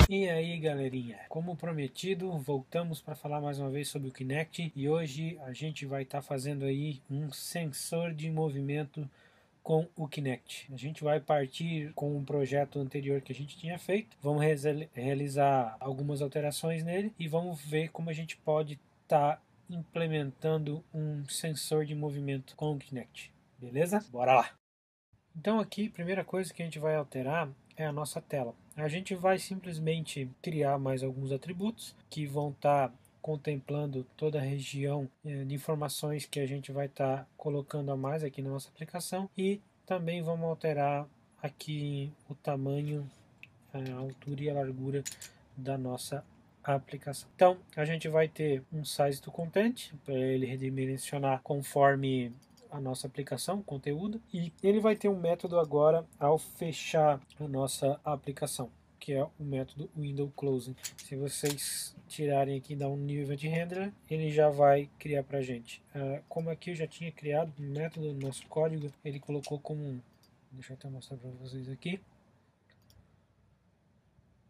E aí galerinha, como prometido, voltamos para falar mais uma vez sobre o Kinect e hoje a gente vai estar fazendo aí um sensor de movimento com o Kinect. A gente vai partir com um projeto anterior que a gente tinha feito, vamos realizar algumas alterações nele e vamos ver como a gente pode estar implementando um sensor de movimento com o Kinect. Beleza? Bora lá! Então aqui, a primeira coisa que a gente vai alterar é a nossa tela. A gente vai simplesmente criar mais alguns atributos que vão estar contemplando toda a região de informações que a gente vai estar colocando a mais aqui na nossa aplicação e também vamos alterar aqui o tamanho, a altura e a largura da nossa aplicação. Então a gente vai ter um size to content para ele redimensionar conforme a nossa aplicação, conteúdo, e ele vai ter um método agora ao fechar a nossa aplicação, que é o método window closing. Se vocês tirarem aqui da um new event handler, ele já vai criar para a gente. Como aqui eu já tinha criado um método no nosso código, ele colocou como um, deixa eu até mostrar para vocês aqui.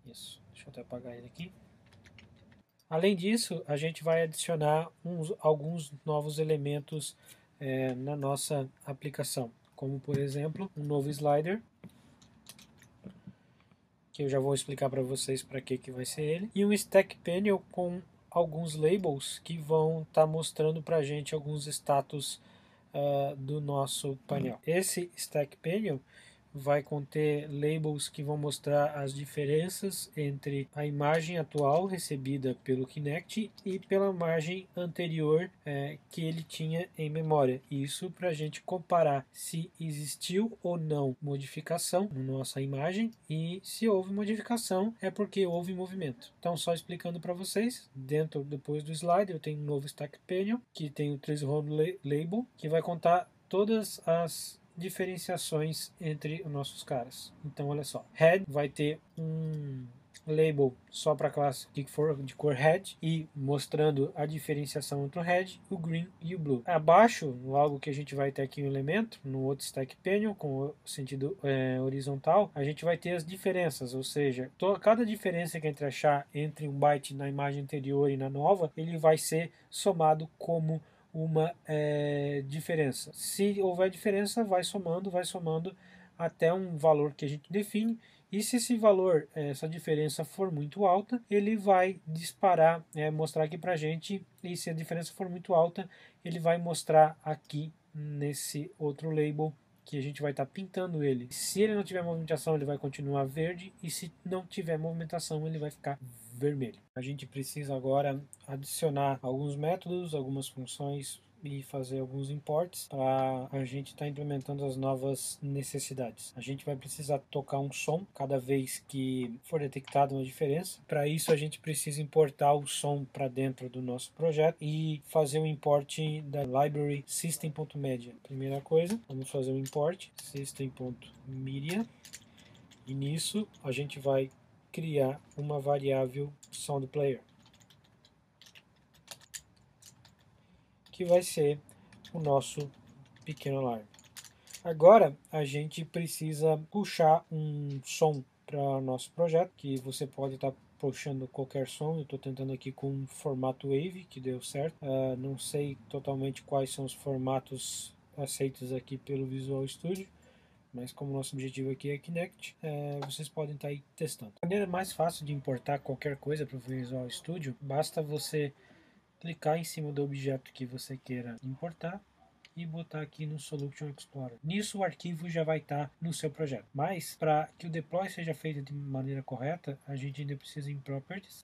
Isso, deixa eu até apagar ele aqui. Além disso, a gente vai adicionar alguns novos elementos na nossa aplicação, como por exemplo um novo slider, que eu já vou explicar para vocês para que vai ser ele, e um stack panel com alguns labels que vão estar mostrando para a gente alguns status do nosso painel. Esse stack panel vai conter labels que vão mostrar as diferenças entre a imagem atual recebida pelo Kinect e pela imagem anterior que ele tinha em memória. Isso para a gente comparar se existiu ou não modificação na nossa imagem, e se houve modificação é porque houve movimento. Então, só explicando para vocês, depois do slide eu tenho um novo stack panel que tem o threshold label, que vai contar todas as diferenciações entre os nossos caras. Então olha só, Head vai ter um label só para a classe de cor Red e mostrando a diferenciação entre o Red, o Green e o Blue. Abaixo, logo que a gente vai ter aqui um elemento, no outro stack panel, com o sentido horizontal, a gente vai ter as diferenças, ou seja, cada diferença que a gente achar entre um byte na imagem anterior e na nova, ele vai ser somado como uma diferença. Se houver diferença, vai somando até um valor que a gente define, e se esse valor, essa diferença for muito alta, ele vai disparar, mostrar aqui pra gente, e se a diferença for muito alta, ele vai mostrar aqui nesse outro label que a gente vai estar pintando ele. Se ele não tiver movimentação, ele vai continuar verde, e se não tiver movimentação, ele vai ficar vermelho. A gente precisa agora adicionar alguns métodos, algumas funções e fazer alguns imports para a gente estar implementando as novas necessidades. A gente vai precisar tocar um som cada vez que for detectada uma diferença. Para isso a gente precisa importar o som para dentro do nosso projeto e fazer o import da library system.media. Primeira coisa, vamos fazer o import system.media, e nisso a gente vai criar uma variável soundPlayer, que vai ser o nosso pequeno alarme. Agora a gente precisa puxar um som para o nosso projeto, que você pode estar puxando qualquer som. Eu estou tentando aqui com um formato Wave, que deu certo. Não sei totalmente quais são os formatos aceitos aqui pelo Visual Studio, mas como nosso objetivo aqui é Kinect, vocês podem estar aí testando. A maneira mais fácil de importar qualquer coisa para o Visual Studio, basta você clicar em cima do objeto que você queira importar e botar aqui no Solution Explorer. Nisso o arquivo já vai estar no seu projeto. Mas para que o deploy seja feito de maneira correta, a gente ainda precisa ir em Properties.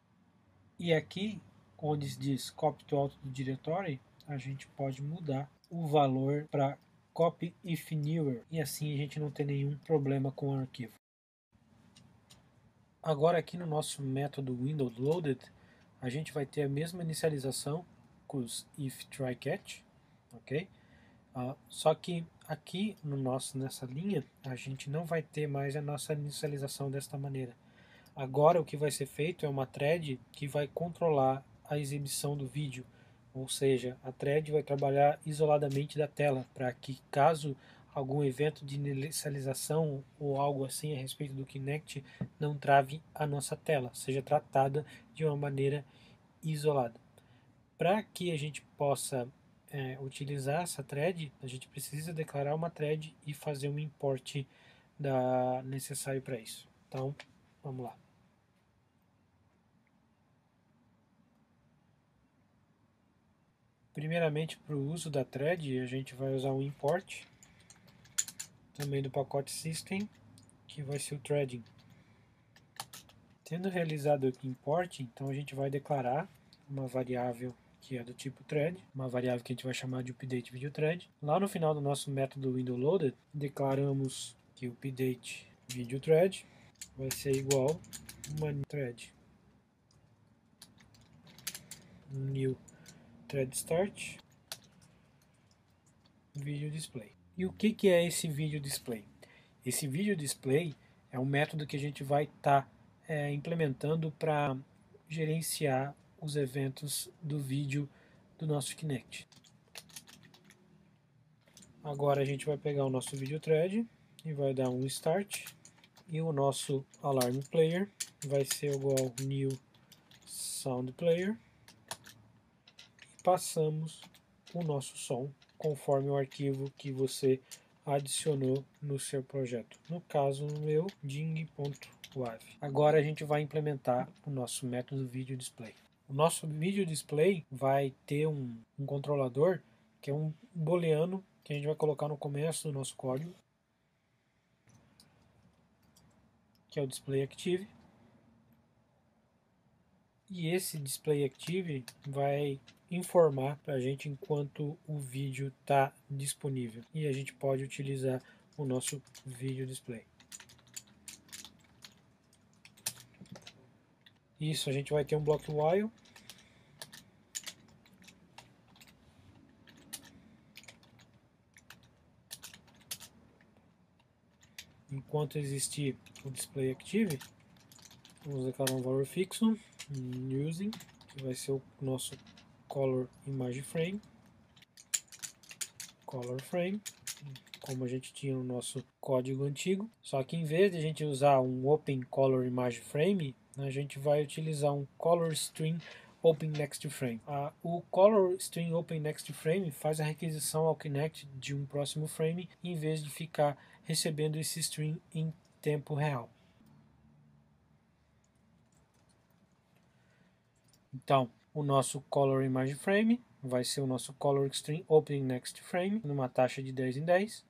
E aqui, onde diz Copy to Auto do Directory, a gente pode mudar o valor para Copy if Newer. E assim a gente não tem nenhum problema com o arquivo. Agora aqui no nosso método Windows Loaded, a gente vai ter a mesma inicialização com os if try catch, ok? Só que aqui nessa linha a gente não vai ter mais a nossa inicialização desta maneira. Agora o que vai ser feito é uma thread que vai controlar a exibição do vídeo, ou seja, a thread vai trabalhar isoladamente da tela, para que caso algum evento de inicialização ou algo assim a respeito do Kinect não trave a nossa tela, seja tratada de uma maneira isolada. Para que a gente possa utilizar essa thread, a gente precisa declarar uma thread e fazer um import necessário para isso. Então, vamos lá. Primeiramente, para o uso da thread, a gente vai usar um import, também do pacote system, que vai ser o threading. Tendo realizado o import, então a gente vai declarar uma variável que é do tipo thread, uma variável que a gente vai chamar de update video thread. Lá no final do nosso método windowLoaded, declaramos que o update video thread vai ser igual a uma thread new thread start video display. E o que é esse video display? Esse video display é um método que a gente vai estar implementando para gerenciar os eventos do vídeo do nosso Kinect. Agora a gente vai pegar o nosso video thread e vai dar um start, e o nosso alarm player vai ser igual new sound player, e passamos o nosso som conforme o arquivo que você adicionou no seu projeto. No caso, no meu, ding.wav. Agora a gente vai implementar o nosso método video display. O nosso video display vai ter um controlador que é um booleano que a gente vai colocar no começo do nosso código, que é o display active. E esse display active vai informar para a gente enquanto o vídeo está disponível. E a gente pode utilizar o nosso video display. Isso, a gente vai ter um block while. Enquanto existir o display active, vamos declarar um valor fixo, using, que vai ser o nosso color image frame, color frame, como a gente tinha no nosso código antigo. Só que em vez de a gente usar um open color image frame, a gente vai utilizar um color string open next frame. O color string open next frame faz a requisição ao Kinect de um próximo frame, em vez de ficar recebendo esse string em tempo real. Então, o nosso color image frame vai ser o nosso color string opening next frame, numa taxa de 10 em 10.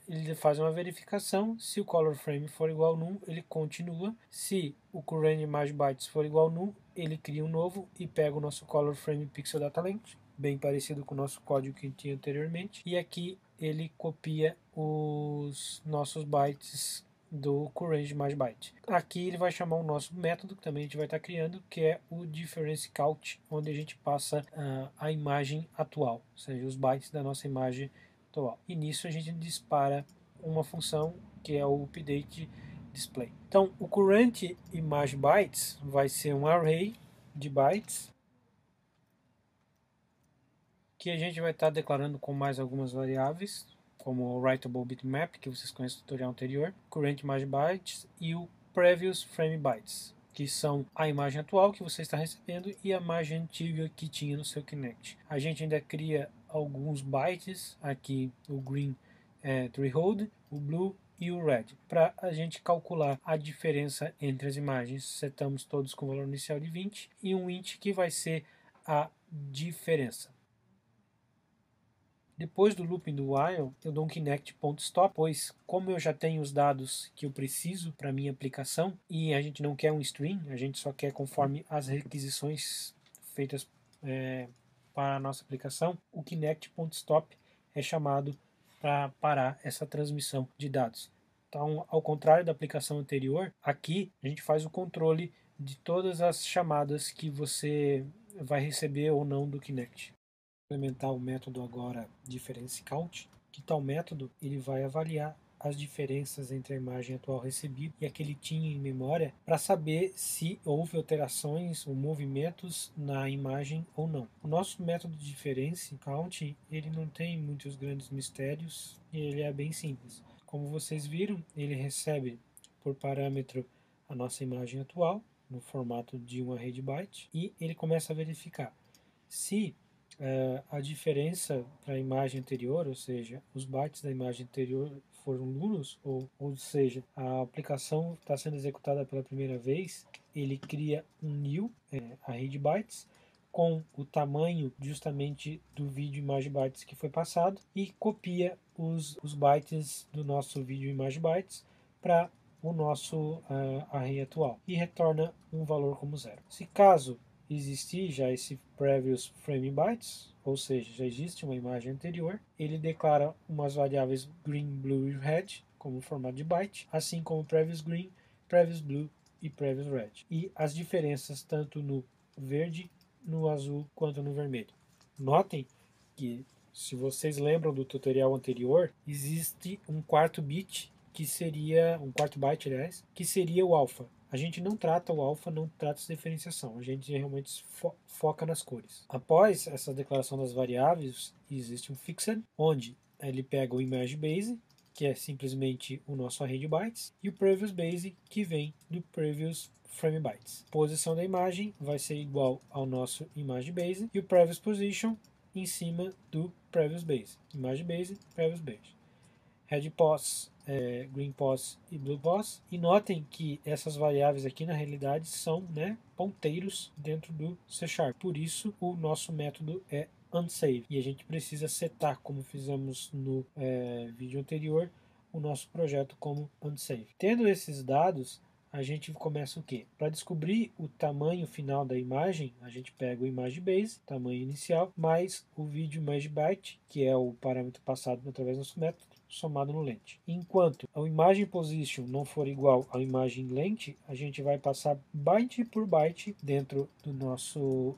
Ele faz uma verificação. Se o color frame for igual a null, ele continua. Se o current image bytes for igual a null, ele cria um novo e pega o nosso color frame pixel data length, bem parecido com o nosso código que tinha anteriormente. E aqui ele copia os nossos bytes do current image byte. Aqui ele vai chamar o nosso método, que também a gente vai estar criando, que é o difference count, onde a gente passa a imagem atual, ou seja, os bytes da nossa imagem atual. E nisso a gente dispara uma função que é o update display. Então, o current image bytes vai ser um array de bytes que a gente vai estar declarando com mais algumas variáveis, como o writable bitmap, que vocês conhecem do tutorial anterior, current image bytes e o previous frame bytes, que são a imagem atual que você está recebendo e a imagem antiga que tinha no seu Kinect. A gente ainda cria alguns bytes, aqui o green é threshold, o blue e o red, para a gente calcular a diferença entre as imagens. Setamos todos com valor inicial de 20 e um int que vai ser a diferença. Depois do looping do while, eu dou um Kinect.stop, pois como eu já tenho os dados que eu preciso para minha aplicação, e a gente não quer um string, a gente só quer conforme as requisições feitas para a nossa aplicação, o Kinect.stop é chamado para parar essa transmissão de dados. Então, ao contrário da aplicação anterior, aqui a gente faz o controle de todas as chamadas que você vai receber ou não do Kinect. Implementar o método agora difference count, que tal método ele vai avaliar as diferenças entre a imagem atual recebida e aquele tinha em memória para saber se houve alterações ou movimentos na imagem ou não. O nosso método de difference count, ele não tem muitos grandes mistérios e ele é bem simples. Como vocês viram, ele recebe por parâmetro a nossa imagem atual no formato de um array de byte e ele começa a verificar se a diferença para a imagem anterior, ou seja, os bytes da imagem anterior foram nulos, ou seja, a aplicação está sendo executada pela primeira vez, ele cria um new array de bytes com o tamanho justamente do vídeo imagem bytes que foi passado e copia os bytes do nosso vídeo imagem bytes para o nosso array atual e retorna um valor como zero. Se caso existir já esse previous frame bytes, ou seja, já existe uma imagem anterior, ele declara umas variáveis green, blue e red como formato de byte, assim como previous green, previous blue e previous red. E as diferenças tanto no verde, no azul quanto no vermelho. Notem que, se vocês lembram do tutorial anterior, existe um quarto bit que seria um quarto byte, aliás, que seria o alpha. A gente não trata o alpha, não trata essa diferenciação, a gente realmente foca nas cores. Após essa declaração das variáveis, existe um fixed, onde ele pega o image base, que é simplesmente o nosso array de bytes, e o previous base, que vem do previous frame bytes. A posição da imagem vai ser igual ao nosso image base, e o previous position em cima do previous base. Image base, previous base. Red pos, green pos e blue pos. E notem que essas variáveis aqui na realidade são ponteiros dentro do C#. Por isso o nosso método é unsave. E a gente precisa setar, como fizemos no vídeo anterior, o nosso projeto como unsave. Tendo esses dados, a gente começa o quê? Para descobrir o tamanho final da imagem, a gente pega o image base, tamanho inicial, mais o vídeo image byte, que é o parâmetro passado através do nosso método, somado no length. Enquanto a imagem position não for igual à imagem length, a gente vai passar byte por byte dentro do nosso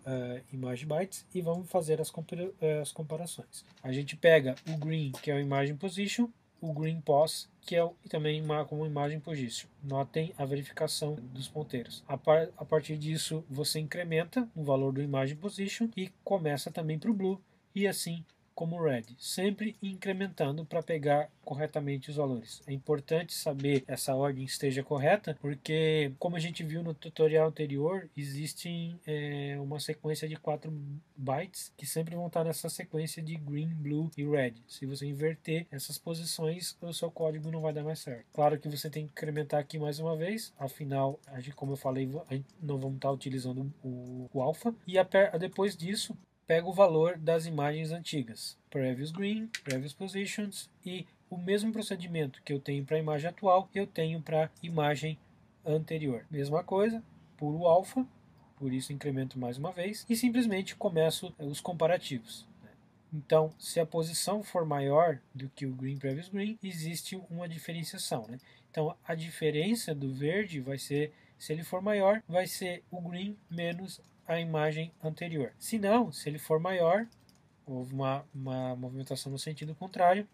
image bytes e vamos fazer as comparações. A gente pega o green, que é a imagem position, o green pos, que é também como imagem position. Notem a verificação dos ponteiros. A partir disso, você incrementa o valor do imagem position e começa também para o blue e assim como red, sempre incrementando para pegar corretamente os valores. É importante saber essa ordem esteja correta, porque como a gente viu no tutorial anterior, existe uma sequência de 4 bytes que sempre vão estar nessa sequência de green, blue e red. Se você inverter essas posições, o seu código não vai dar mais certo. Claro que você tem que incrementar aqui mais uma vez, afinal, como eu falei, a gente não vamos estar utilizando o alpha, e depois disso, pega o valor das imagens antigas, previous green, previous positions, e o mesmo procedimento que eu tenho para a imagem atual, eu tenho para a imagem anterior. Mesma coisa, puro alpha, por isso incremento mais uma vez, e simplesmente começo os comparativos. Então, se a posição for maior do que o green previous green, existe uma diferenciação. Então, a diferença do verde vai ser, se ele for maior, vai ser o green menos a imagem anterior. Se não, se ele for maior, houve uma movimentação no sentido contrário,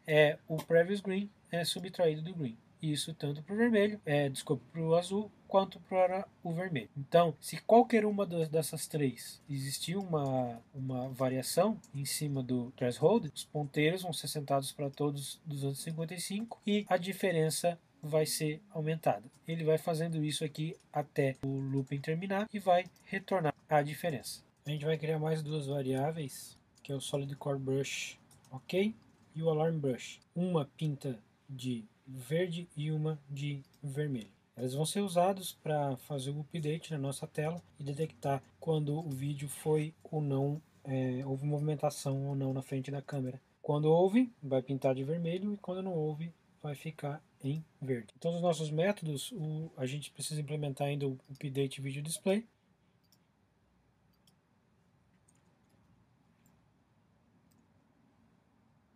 o previous green é subtraído do green. Isso tanto para o vermelho, para o azul, quanto para o vermelho. Então, se qualquer uma dessas três existir uma variação em cima do threshold, os ponteiros vão ser sentados para todos 255 e a diferença vai ser aumentada. Ele vai fazendo isso aqui até o looping terminar e vai retornar a diferença. A gente vai criar mais duas variáveis, que é o Solid Core Brush, ok? E o Alarm Brush. Uma pinta de verde e uma de vermelho. Eles vão ser usados para fazer o update na nossa tela e detectar quando o vídeo foi ou não, houve movimentação ou não na frente da câmera. Quando houve, vai pintar de vermelho e quando não houve, vai ficar em verde. Então, os nossos métodos, a gente precisa implementar ainda o update video display.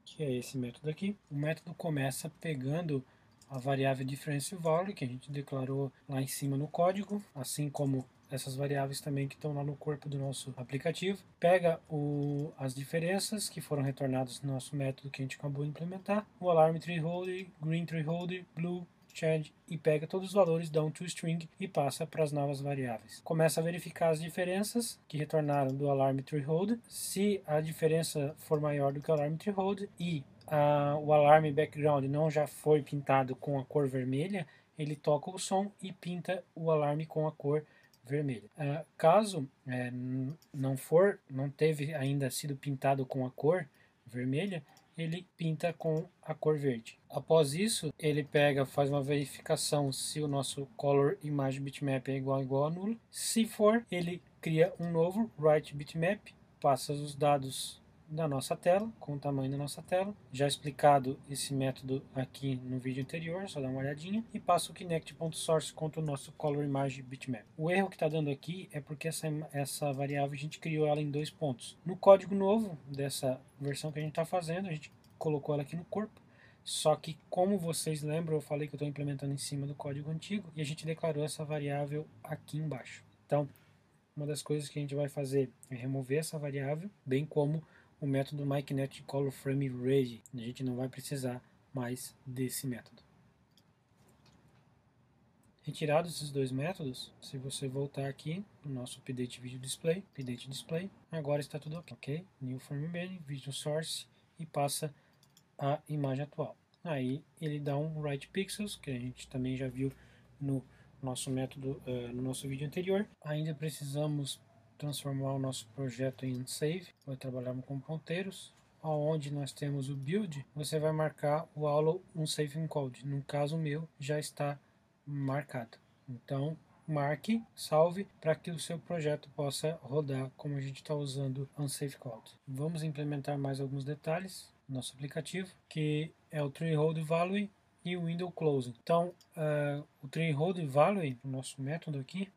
Que é esse método aqui. O método começa pegando a variável difference value que a gente declarou lá em cima no código, assim como essas variáveis também que estão lá no corpo do nosso aplicativo, pega as diferenças que foram retornadas no nosso método que a gente acabou de implementar, o alarm treeholder, green treeholder, blue, change, e pega todos os valores down to string e passa para as novas variáveis. Começa a verificar as diferenças que retornaram do alarm treeholder. Se a diferença for maior do que o alarm treeholder e o alarme background não já foi pintado com a cor vermelha, ele toca o som e pinta o alarme com a cor vermelha. Caso não teve ainda sido pintado com a cor vermelha, ele pinta com a cor verde. Após isso, ele faz uma verificação se o nosso color image bitmap é igual a nulo. Se for, ele cria um novo write bitmap, passa os dados da nossa tela, com o tamanho da nossa tela. Já explicado esse método aqui no vídeo anterior, só dá uma olhadinha. E passa o connect.source contra o nosso color image bitmap. O erro que está dando aqui é porque essa variável a gente criou ela em 2 pontos. No código novo dessa versão que a gente está fazendo, a gente colocou ela aqui no corpo. Só que, como vocês lembram, eu falei que eu estou implementando em cima do código antigo e a gente declarou essa variável aqui embaixo. Então, uma das coisas que a gente vai fazer é remover essa variável, bem como o método myConnectColorFrameReady. A gente não vai precisar mais desse método. Retirados esses dois métodos, se você voltar aqui no nosso update video display, agora está tudo ok. New FrameReady, Vision Source e passa a imagem atual. Aí ele dá um write pixels, que a gente também já viu no nosso método, no nosso vídeo anterior. Ainda precisamos transformar o nosso projeto em save, vai trabalhar com ponteiros. Onde nós temos o build, você vai marcar o allow unsafe encode. No caso meu, já está marcado. Então, marque, salve, para que o seu projeto possa rodar como a gente está usando unsafe code. Vamos implementar mais alguns detalhes no nosso aplicativo, que é o treehold value e o window closing. Então, o treehold value, o nosso método aqui,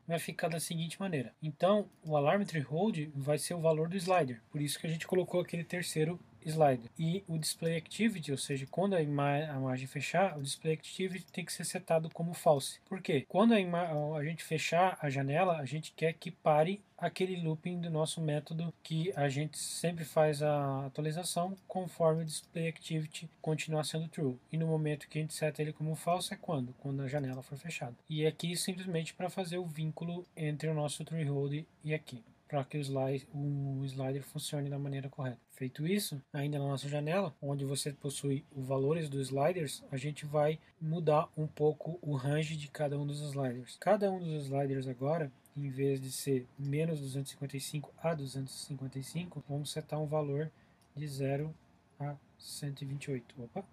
vai ficar da seguinte maneira. Então, o alarm treehold vai ser o valor do slider, por isso que a gente colocou aquele terceiro slider. E o display activity, ou seja, quando a imagem fechar, o display activity tem que ser setado como false. Por quê? Quando a gente fechar a janela, a gente quer que pare aquele looping do nosso método, que a gente sempre faz a atualização conforme o display activity continuar sendo true. E no momento que a gente seta ele como false é quando? Quando a janela for fechada. E aqui simplesmente para fazer o vínculo entre o nosso treehold e aqui, para que o slider funcione da maneira correta. Feito isso, ainda na nossa janela, onde você possui os valores dos sliders, a gente vai mudar um pouco o range de cada um dos sliders. Cada um dos sliders agora, em vez de ser menos 255 a 255, vamos setar um valor de 0 a 128. Opa!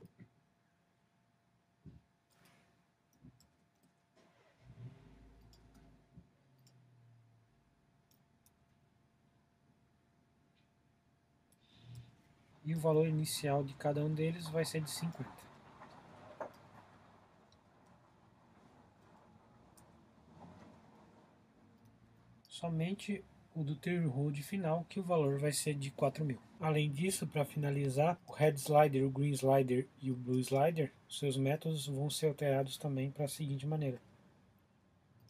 E o valor inicial de cada um deles vai ser de 50. Somente o do treehold final, que o valor vai ser de 4.000. Além disso, para finalizar, o red slider, o green slider e o blue slider, seus métodos vão ser alterados também para a seguinte maneira.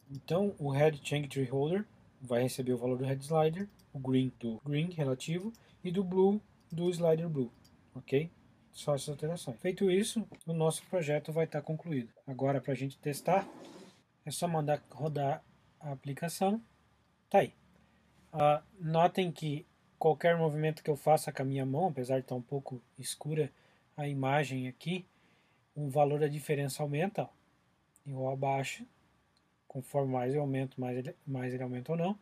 Então, o red change treeholder vai receber o valor do red slider, o green do green relativo e do blue do slider blue, ok? Só essas alterações. Feito isso, o nosso projeto vai estar concluído. Agora, para a gente testar, é só mandar rodar a aplicação. Tá aí. Notem que qualquer movimento que eu faça com a minha mão, apesar de estar um pouco escura a imagem aqui, o valor da diferença aumenta, ó, ou abaixa, conforme mais eu aumento, mais ele aumenta ou não.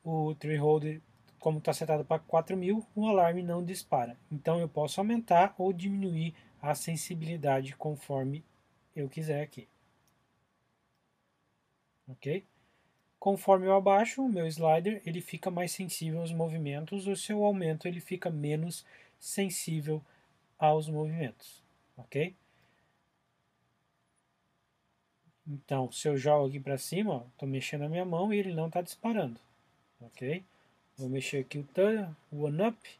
O treehold, como está setado para 4.000, o alarme não dispara. Então eu posso aumentar ou diminuir a sensibilidade conforme eu quiser aqui. Ok? Conforme eu abaixo o meu slider, ele fica mais sensível aos movimentos, ou se eu aumento, ele fica menos sensível aos movimentos, ok? Então, se eu jogo aqui para cima, estou mexendo a minha mão e ele não está disparando, ok? Vou mexer aqui o one up,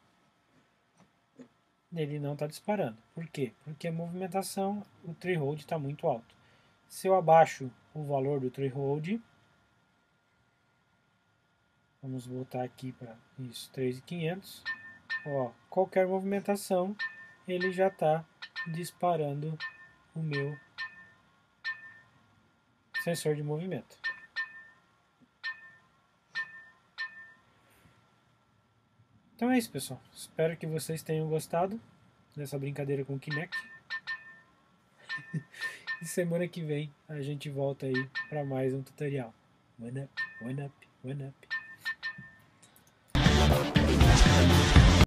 ele não está disparando. Por quê? Porque a movimentação, o treehold está muito alto. Se eu abaixo o valor do treehold, Vamos voltar aqui para isso, 3.500. Ó, qualquer movimentação, ele já está disparando o meu sensor de movimento. Então é isso, pessoal. Espero que vocês tenham gostado dessa brincadeira com o Kinect. E semana que vem a gente volta aí para mais um tutorial. One up, one up, one up.